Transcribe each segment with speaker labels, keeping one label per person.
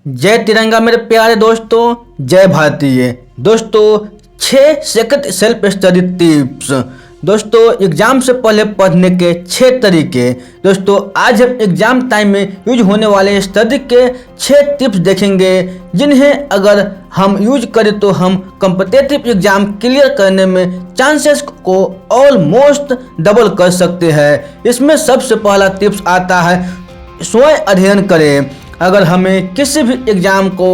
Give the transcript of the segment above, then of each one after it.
Speaker 1: जय तिरंगा मेरे प्यारे दोस्तों, जय भारतीय दोस्तों। 6 सेकंड सेल्फ स्टडी टिप्स। दोस्तों, एग्जाम से पहले पढ़ने के 6 तरीके। दोस्तों, आज हम एग्जाम टाइम में यूज होने वाले स्टडी के 6 टिप्स देखेंगे, जिन्हें अगर हम यूज करें तो हम कॉम्पिटिटिव एग्जाम क्लियर करने में चांसेस को ऑलमोस्ट डबल कर सकते हैं। इसमें सबसे पहला टिप्स आता है, स्वयं अध्ययन करें। अगर हमें किसी भी एग्ज़ाम को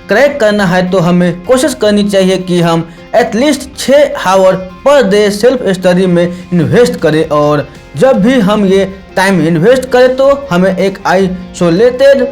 Speaker 1: क्रैक करना है तो हमें कोशिश करनी चाहिए कि हम at least 6 hour per day self study में इन्वेस्ट करें, और जब भी हम ये टाइम इन्वेस्ट करें तो हमें एक आइसोलेटेड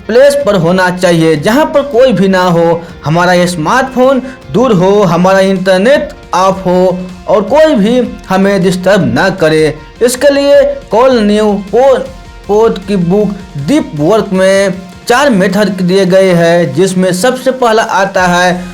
Speaker 1: प्लेस पर होना चाहिए, जहाँ पर कोई भी ना हो, हमारा स्मार्टफोन दूर हो, हमारा इंटरनेट ऑफ हो और कोई भी हमें डिस्टर्ब ना करे। इसके लिए कॉल न्यू पोत की बुक डीप वर्क में 4 मेथड दिए गए हैं, जिसमें सबसे पहला आता है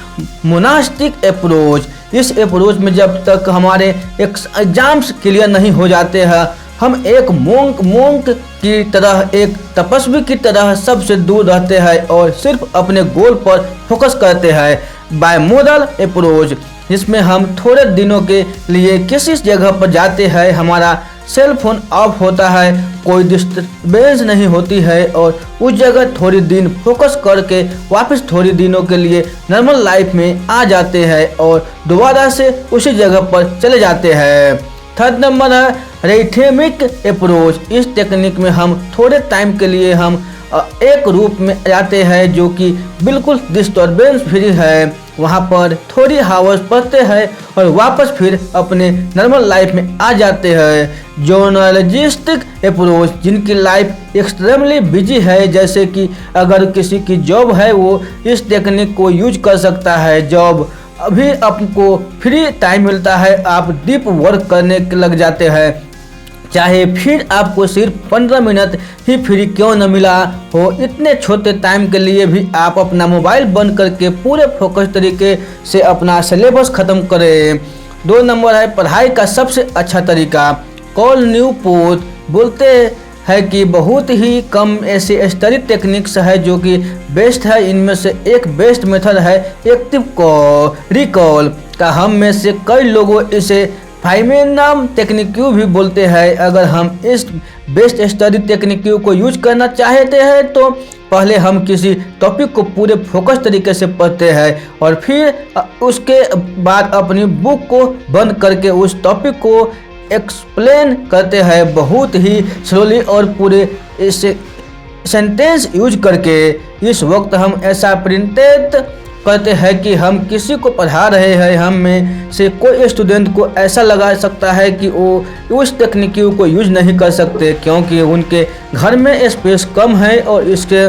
Speaker 1: मोनास्टिक अप्रोच। इस अप्रोच में जब तक हमारे एग्जाम्स क्लियर नहीं हो जाते हैं, हम एक मोंक की तरह, एक तपस्वी की तरह सबसे दूर रहते हैं और सिर्फ अपने गोल पर फोकस करते हैं। बायमोडल अप्रोच, जिसमें हम थोड़े दिनों के लिए किसी जगह पर जाते हैं, हमारा सेल फोन ऑफ होता है, कोई डिस्टर्बेंस नहीं होती है और उस जगह थोड़ी दिन फोकस करके वापस थोड़ी दिनों के लिए नॉर्मल लाइफ में आ जाते हैं और दोबारा से उसी जगह पर चले जाते हैं। थर्ड नंबर है रिथमिक अप्रोच। इस टेक्निक में हम थोड़े टाइम के लिए हम एक रूप में जाते हैं जो कि बिल्कुल डिस्टर्बेंस फ्री है, वहाँ पर थोड़ी आवर्स पढ़ते हैं और वापस फिर अपने नॉर्मल लाइफ में आ जाते हैं। जर्नलिस्टिक अप्रोच, जिनकी लाइफ एक्सट्रीमली बिजी है, जैसे कि अगर किसी की जॉब है वो इस टेक्निक को यूज कर सकता है। जॉब अभी आपको फ्री टाइम मिलता है, आप डीप वर्क करने लग जाते हैं, चाहे फिर आपको सिर्फ 15 मिनट ही फ्री क्यों न मिला हो, इतने छोटे टाइम के लिए भी आप अपना मोबाइल बंद करके पूरे फोकस तरीके से अपना सिलेबस ख़त्म करें। 2 नंबर है पढ़ाई का सबसे अच्छा तरीका, कॉल न्यू पोत। बोलते हैं कि बहुत ही कम ऐसे स्टडी टेक्निक्स है जो कि बेस्ट है। इनमें से एक बेस्ट मेथड है एक्टिव रिकॉल का। हम में से कई लोगों इसे फाइमेनाम टेक्निक भी बोलते हैं। अगर हम इस बेस्ट स्टडी टेक्निक को यूज करना चाहते हैं तो पहले हम किसी टॉपिक को पूरे फोकस तरीके से पढ़ते हैं और फिर उसके बाद अपनी बुक को बंद करके उस टॉपिक को एक्सप्लेन करते हैं बहुत ही स्लोली और पूरे इसे सेंटेंस यूज करके। इस वक्त हम ऐसा प्रिंटेड कहते हैं कि हम किसी को पढ़ा रहे हैं। हम में से कोई स्टूडेंट को ऐसा लगा सकता है कि वो उस तकनीक को यूज नहीं कर सकते क्योंकि उनके घर में स्पेस कम है और इसके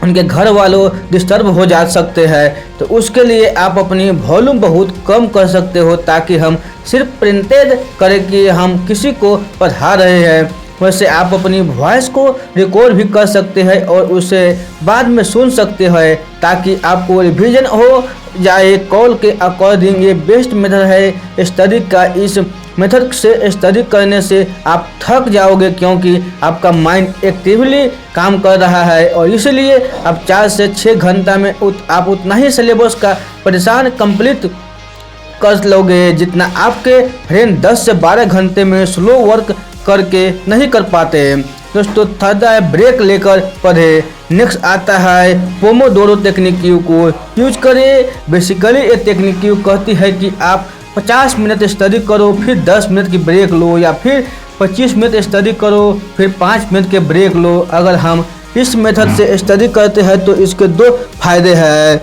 Speaker 1: उनके घर वालों डिस्टर्ब हो जा सकते हैं। तो उसके लिए आप अपनी वॉल्यूम बहुत कम कर सकते हो, ताकि हम सिर्फ प्रिंटेड करें कि हम किसी को पढ़ा रहे हैं। वैसे आप अपनी वॉइस को रिकॉर्ड भी कर सकते हैं और उसे बाद में सुन सकते हैं, ताकि आपको रिवीजन हो जाए। कॉल के अकॉर्डिंग ये बेस्ट मेथड है स्टडी का। इस मेथड से स्टडी करने से आप थक जाओगे क्योंकि आपका माइंड एक्टिवली काम कर रहा है और इसलिए आप 4 से 6 घंटा में आप उतना ही सिलेबस का परेशान कंप्लीट कर लोगे जितना आपके फ्रेंड 10 से 12 घंटे में स्लो वर्क करके नहीं कर पाते। दोस्तों, थर्ड है ब्रेक लेकर पढ़े। नेक्स्ट आता है पोमोडोरो टेक्निक को यूज करें। बेसिकली ये टेक्निक कहती है कि आप 50 मिनट स्टडी करो, फिर 10 मिनट की ब्रेक लो, या फिर 25 मिनट स्टडी करो, फिर 5 मिनट के ब्रेक लो। अगर हम इस मेथड से स्टडी करते हैं तो इसके 2 फायदे हैं।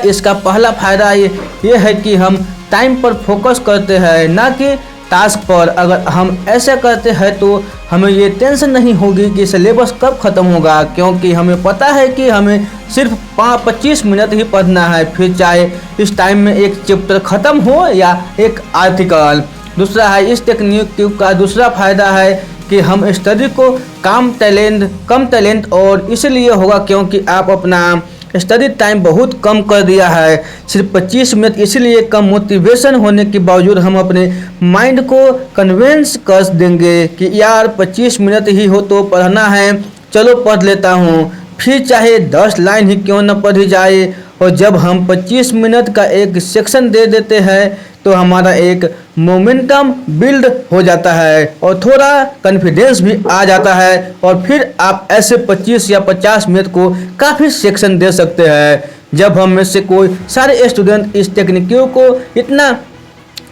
Speaker 1: इसका पहला फायदा ये है कि हम टाइम पर फोकस करते हैं, ना कि टास्क पर। अगर हम ऐसा करते हैं तो हमें ये टेंशन नहीं होगी कि सिलेबस कब ख़त्म होगा, क्योंकि हमें पता है कि हमें सिर्फ 25 मिनट ही पढ़ना है, फिर चाहे इस टाइम में एक चैप्टर ख़त्म हो या एक आर्टिकल। दूसरा है इस टेक्निक का दूसरा फायदा है कि हम स्टडी को कम टैलेंट और इसलिए होगा क्योंकि आप अपना स्टडी टाइम बहुत कम कर दिया है, सिर्फ 25 मिनट। इसलिए कम मोटिवेशन होने के बावजूद हम अपने माइंड को कन्विंस कर देंगे कि यार 25 मिनट ही हो तो पढ़ना है, चलो पढ़ लेता हूँ। फिर चाहे 10 लाइन ही क्यों न पढ़ी जाए। और जब हम 25 मिनट का एक सेक्शन दे देते हैं तो हमारा एक मोमेंटम बिल्ड हो जाता है और थोड़ा कॉन्फिडेंस भी आ जाता है, और फिर आप ऐसे 25 या 50 मिनट को काफ़ी सेक्शन दे सकते हैं। जब हम में से कोई सारे स्टूडेंट इस टेक्निकों को इतना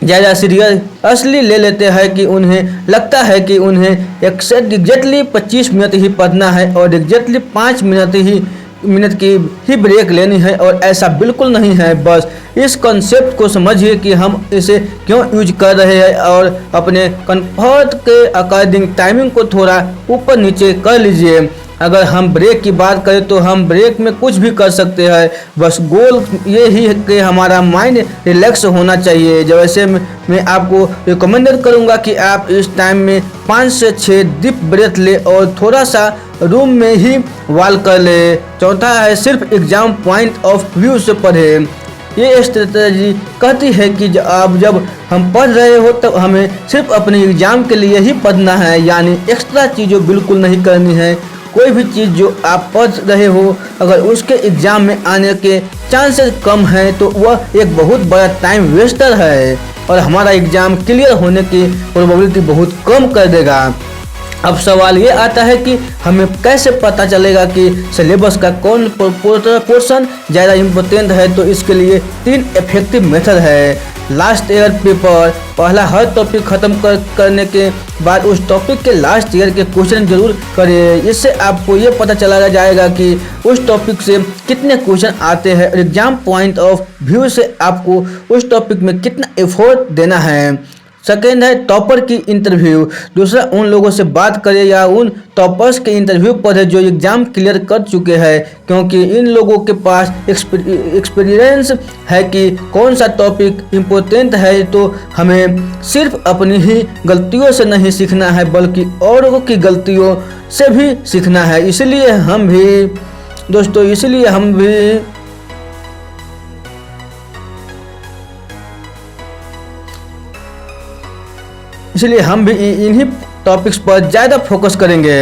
Speaker 1: ज़्यादा सीरियसली ले लेते हैं कि उन्हें लगता है कि उन्हें एग्जैक्टली 25 मिनट ही पढ़ना है और एग्जैक्टली 5 मिनट की ही ब्रेक लेनी है, और ऐसा बिल्कुल नहीं है। बस इस कॉन्सेप्ट को समझिए कि हम इसे क्यों यूज कर रहे हैं और अपने कंफर्ट के अकॉर्डिंग टाइमिंग को थोड़ा ऊपर नीचे कर लीजिए। अगर हम ब्रेक की बात करें तो हम ब्रेक में कुछ भी कर सकते हैं, बस गोल ये ही है कि हमारा माइंड रिलैक्स होना चाहिए। जैसे मैं आपको रिकमेंडेड करूँगा कि आप इस टाइम में 5 से 6 डीप ब्रेथ ले और थोड़ा सा रूम में ही वॉल कर ले। चौथा है सिर्फ एग्जाम पॉइंट ऑफ व्यू से पढ़ें। ये स्ट्रेटजी कहती है कि जब हम पढ़ रहे हो तब हमें सिर्फ अपने एग्जाम के लिए ही पढ़ना है, यानी एक्स्ट्रा चीज़ें बिल्कुल नहीं करनी है। कोई भी चीज़ जो आप पढ़ रहे हो अगर उसके एग्ज़ाम में आने के चांसेस कम हैं तो वह एक बहुत बड़ा टाइम वेस्टर है और हमारा एग्ज़ाम क्लियर होने की प्रोबेबिलिटी बहुत कम कर देगा। अब सवाल ये आता है कि हमें कैसे पता चलेगा कि सिलेबस का कौन पोर्शन ज़्यादा इम्पोर्टेंट है। तो इसके लिए 3 इफेक्टिव मेथड है। लास्ट ईयर पेपर, पहला हर टॉपिक ख़त्म करने के बाद उस टॉपिक के लास्ट ईयर के क्वेश्चन जरूर करें। इससे आपको ये पता चला जाएगा कि उस टॉपिक से कितने क्वेश्चन आते हैं और एग्जाम पॉइंट ऑफ व्यू से आपको उस टॉपिक में कितना एफर्ट देना है। सेकेंड है टॉपर की इंटरव्यू। दूसरा, उन लोगों से बात करें या उन टॉपर्स के इंटरव्यू पढ़े जो एग्ज़ाम क्लियर कर चुके हैं, क्योंकि इन लोगों के पास एक्सपीरियंस है कि कौन सा टॉपिक इम्पोर्टेंट है। तो हमें सिर्फ अपनी ही गलतियों से नहीं सीखना है बल्कि औरों की गलतियों से भी सीखना है। इसलिए हम भी इन्हीं टॉपिक्स पर ज़्यादा फोकस करेंगे।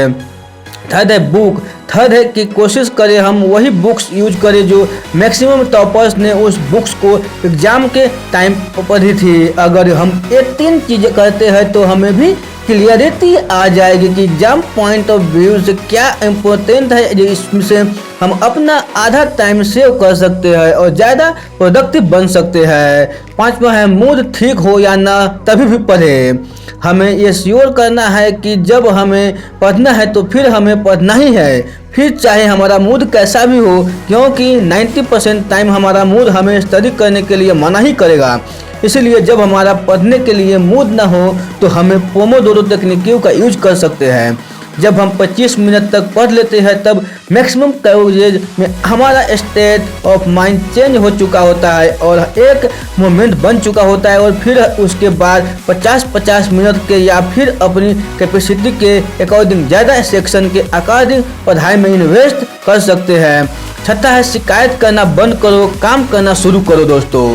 Speaker 1: थर्ड है बुक। थर्ड है कि कोशिश करें हम वही बुक्स यूज करें जो मैक्सिमम टॉपर्स ने उस बुक्स को एग्ज़ाम के टाइम पढ़ी थी। अगर हम ये 3 चीज़ें करते हैं तो हमें भी क्लियरिटी आ जाएगी कि एग्जाम पॉइंट ऑफ व्यू से क्या इम्पोर्टेंट है, जो इसमें हम अपना आधा टाइम सेव कर सकते हैं और ज़्यादा प्रोडक्टिव बन सकते हैं। 5वां है मूड ठीक हो या ना तभी भी पढ़ें। हमें ये श्योर करना है कि जब हमें पढ़ना है तो फिर हमें पढ़ना ही है, फिर चाहे हमारा मूड कैसा भी हो, क्योंकि 90% टाइम हमारा मूड हमें स्टडी करने के लिए मना ही करेगा। इसलिए जब हमारा पढ़ने के लिए मूड ना हो तो हमें पोमोडोरो तकनीकों का यूज कर सकते हैं। जब हम 25 मिनट तक पढ़ लेते हैं तब मैक्सिमम कवरेज में हमारा स्टेट ऑफ माइंड चेंज हो चुका होता है और एक मोमेंट बन चुका होता है, और फिर उसके बाद 50-50 मिनट के या फिर अपनी कैपेसिटी के अकॉर्डिंग ज़्यादा सेक्शन के अकॉर्डिंग पढ़ाई में इन्वेस्ट कर सकते हैं। छठा है शिकायत करना बंद करो, काम करना शुरू करो। दोस्तों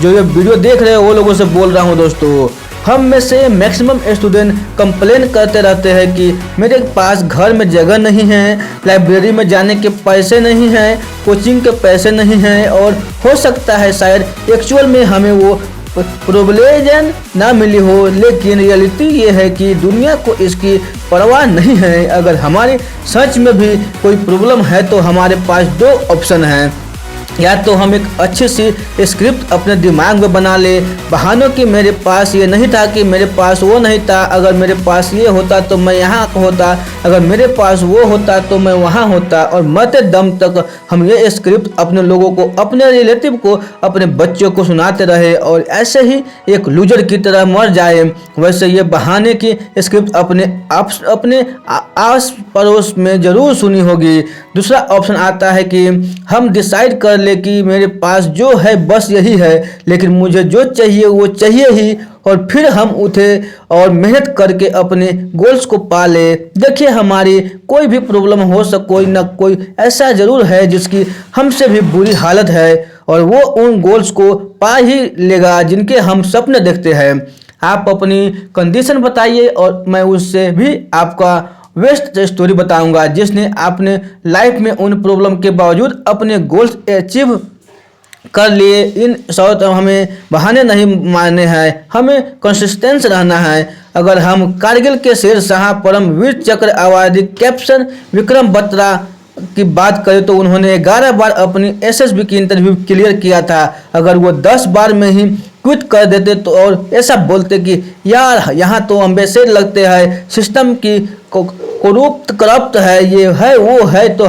Speaker 1: जो ये वीडियो देख रहे हो वो लोगों से बोल रहा हूँ। दोस्तों हम में से मैक्सिमम स्टूडेंट कंप्लेन करते रहते हैं कि मेरे पास घर में जगह नहीं है, लाइब्रेरी में जाने के पैसे नहीं हैं, कोचिंग के पैसे नहीं हैं, और हो सकता है शायद एक्चुअल में हमें वो प्रिविलेज ना मिली हो, लेकिन रियलिटी ये है कि दुनिया को इसकी परवाह नहीं है। अगर हमारे सच में भी कोई प्रॉब्लम है तो हमारे पास 2 ऑप्शन हैं। या तो हम एक अच्छी सी स्क्रिप्ट अपने दिमाग में बना ले, बहानों कि मेरे पास ये नहीं था, कि मेरे पास वो नहीं था, अगर मेरे पास ये होता तो मैं यहाँ होता, अगर मेरे पास वो होता तो मैं वहाँ होता, और मरते दम तक हम ये स्क्रिप्ट अपने लोगों को, अपने रिलेटिव को, अपने बच्चों को सुनाते रहे और ऐसे ही एक लूजर की तरह मर जाए। वैसे ये बहाने की स्क्रिप्ट अपने आस पड़ोस में ज़रूर सुनी होगी। दूसरा ऑप्शन आता है कि हम डिसाइड कर ले कि मेरे पास जो है बस यही है, लेकिन मुझे जो चाहिए वो चाहिए ही, और फिर हम उठे और मेहनत करके अपने गोल्स को पा ले। देखिए हमारी कोई भी प्रॉब्लम हो कोई ना कोई ऐसा ज़रूर है जिसकी हमसे भी बुरी हालत है, और वो उन गोल्स को पा ही लेगा जिनके हम सपने देखते हैं। आप अपनी कंडीशन बताइए और मैं उससे भी आपका बेस्ट स्टोरी बताऊंगा जिसने आपने लाइफ में उन प्रॉब्लम के बावजूद अपने गोल्स अचीव कर लिए। इन शौत हमें बहाने नहीं मारने हैं, हमें कंसिस्टेंस रहना है। अगर हम कारगिल के शेर शाह परमवीर चक्र अवार्डी कैप्टन विक्रम बत्रा की बात करें तो उन्होंने 11 बार अपनी एसएसबी की इंटरव्यू क्लियर किया था। अगर वो 10 बार में ही क्विट कर देते तो और ऐसा बोलते कि यार यहाँ तो अम्बेसडर लगते हैं, सिस्टम की करप्ट है, ये है वो है, तो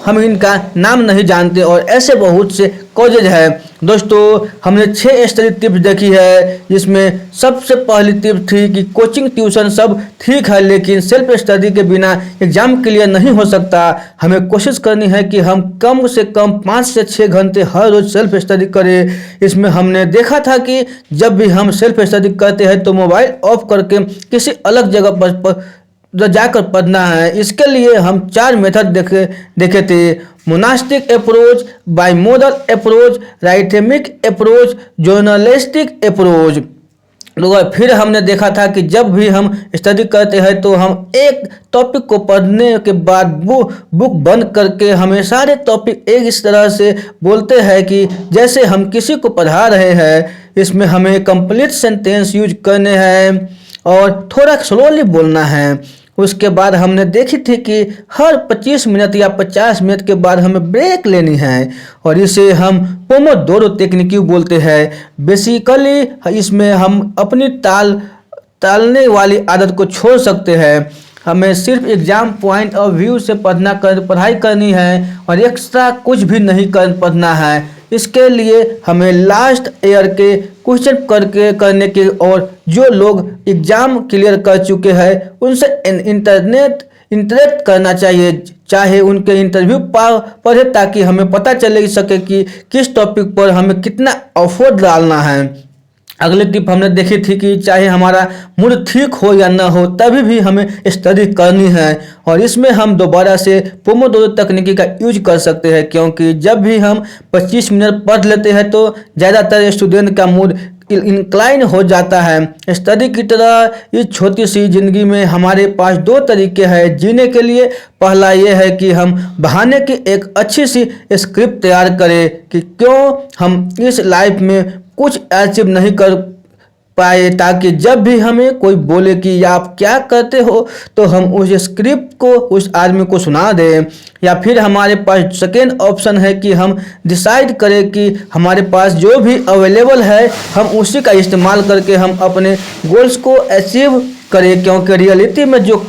Speaker 1: हम इनका नाम नहीं जानते। और ऐसे बहुत से कॉलेज है। दोस्तों हमने 6 स्टडी टिप्स देखी है, जिसमें सबसे पहली टिप थी कि कोचिंग ट्यूशन सब ठीक है, लेकिन सेल्फ स्टडी के बिना एग्जाम क्लियर नहीं हो सकता। हमें कोशिश करनी है कि हम कम से कम 5 से 6 घंटे हर रोज सेल्फ स्टडी करें। इसमें हमने देखा था कि जब भी हम सेल्फ स्टडी करते हैं तो मोबाइल ऑफ करके किसी अलग जगह पर जाकर पढ़ना है। इसके लिए हम 4 मेथड देखे थे: monastic approach, bimodal approach, rhythmic approach, journalistic approach. फिर हमने देखा था कि जब भी हम स्टडी करते हैं तो हम एक टॉपिक को पढ़ने के बाद बुक बंद करके हमें सारे टॉपिक एक इस तरह से बोलते हैं कि जैसे हम किसी को पढ़ा रहे हैं। इसमें हमें कंप्लीट सेंटेंस यूज करने हैं और थोड़ा स्लोली बोलना है। उसके बाद हमने देखी थी कि हर 25 मिनट या 50 मिनट के बाद हमें ब्रेक लेनी है और इसे हम पोमोडोरो टेक्निक बोलते हैं। बेसिकली इसमें हम अपनी टालने वाली आदत को छोड़ सकते हैं। हमें सिर्फ एग्जाम पॉइंट ऑफ व्यू से पढ़ाई करनी है और एक्स्ट्रा कुछ भी नहीं पढ़ना है। इसके लिए हमें लास्ट ईयर के क्वेश्चन करने के और जो लोग एग्जाम क्लियर कर चुके हैं उनसे इंटरेक्ट करना चाहिए, चाहे उनके इंटरव्यू पढ़े, ताकि हमें पता चले सके कि किस टॉपिक पर हमें कितना एफर्ट डालना है। अगली टिप हमने देखी थी कि चाहे हमारा मूड ठीक हो या ना हो तभी भी हमें स्टडी करनी है और इसमें हम दोबारा से पोमोडोरो तकनीकी का यूज कर सकते हैं, क्योंकि जब भी हम 25 मिनट पढ़ लेते हैं तो ज़्यादातर स्टूडेंट का मूड इंक्लाइन हो जाता है। स्टडी की तरह इस छोटी सी जिंदगी में हमारे पास 2 तरीके हैं जीने के लिए। पहला ये है कि हम बहाने की एक अच्छी सी स्क्रिप्ट तैयार करें कि क्यों हम इस लाइफ में कुछ अचीव नहीं कर पाए, ताकि जब भी हमें कोई बोले कि आप क्या करते हो तो हम उस स्क्रिप्ट को उस आदमी को सुना दें। या फिर हमारे पास सेकेंड ऑप्शन है कि हम डिसाइड करें कि हमारे पास जो भी अवेलेबल है हम उसी का इस्तेमाल करके हम अपने गोल्स को अचीव करें, क्योंकि रियलिटी में जो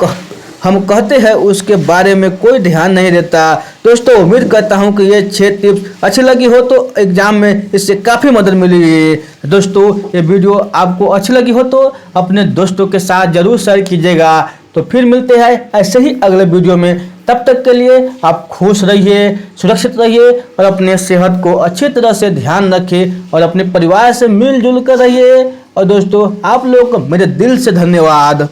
Speaker 1: हम कहते हैं उसके बारे में कोई ध्यान नहीं देता। दोस्तों उम्मीद करता हूं कि ये 6 टिप्स अच्छी लगी हो तो एग्जाम में इससे काफ़ी मदद मिली। दोस्तों ये वीडियो आपको अच्छी लगी हो तो अपने दोस्तों के साथ ज़रूर शेयर कीजिएगा। तो फिर मिलते हैं ऐसे ही अगले वीडियो में। तब तक के लिए आप खुश रहिए, सुरक्षित रहिए और अपने सेहत को अच्छी तरह से ध्यान रखिए और अपने परिवार से मिलजुल कर रहिए। और दोस्तों आप लोग को मेरे दिल से धन्यवाद।